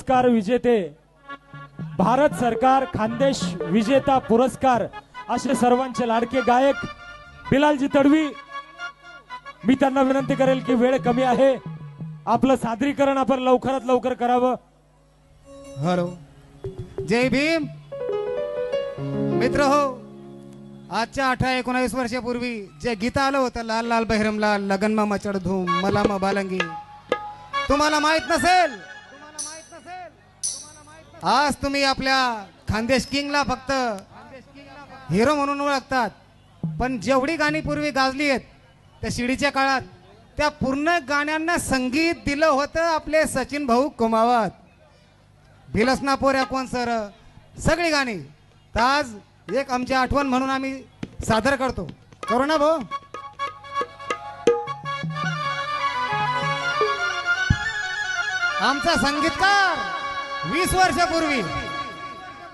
पुरस्कार विजेते, भारत सरकार खानदेश विजेता पुरस्कार असे सर्वांचे लाडके गायक बिलालजी तडवी, मी त्यांना विनंती करेल की वेळ कमी आहे, आपलं सादरीकरण आपण लवकरात लवकर करावं. हॅलो, जय भीम मित्र हो. आजच्या 18-19 वर्षापूर्वी जे गीत आलं होतं, लाल लाल बहिरमलाल लगन मा मचड धूम मला मा बालंगी, तुम्हाला माहित नसेल. आज तुम्ही आपल्या खानदेश किंगला फक्त हिरो म्हणून ओळखतात, पण जेवढी गाणी पूर्वी गाजली आहेत त्या शिडीच्या काळात, त्या पूर्ण गाण्यांना संगीत दिलं होतं आपले सचिन भाऊ कुमावत, भिलसना पोऱ्या कोण सर, सगळी गाणी. तर आज एक आमची आठवण म्हणून आम्ही सादर करतो. करू ना भाऊ. आमचा संगीतकार 20 वर्षापूर्वी,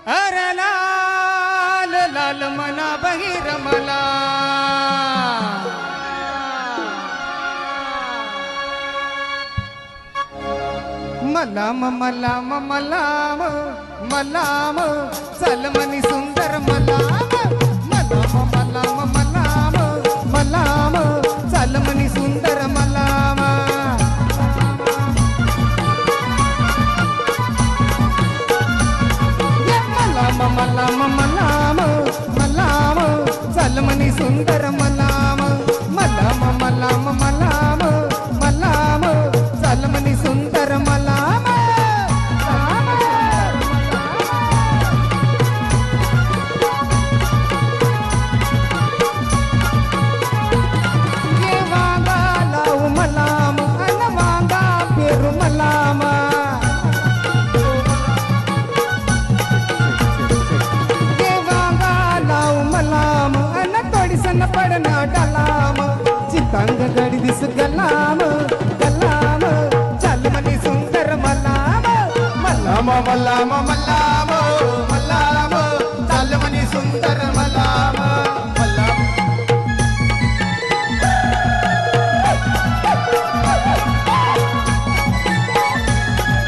अरे लाल लाल मना बहिर मला, मलाम मलाम मलाम मलाम चल मनी सुंदर मलाम, मलाम मलाम मलाम मलाम चल मनी सुंदर मलाम. मलाम मलाम मलाम मलाम चल मनी सुंदर मलाम, मलाम मलाम मलाम मलाम चल मनी सुंदर मलाम. ये वांगा लावू मलाम अन वांगा पेरू मलाम, ये वांगा लावू मलाम अन तोडीसन पडना डलाम, चितांग गडी दिस गलाम गलाम चल मनी सुंदर मलाम, मलाम मलाम मलाम मलाम चल मनी सुंदर मलाम.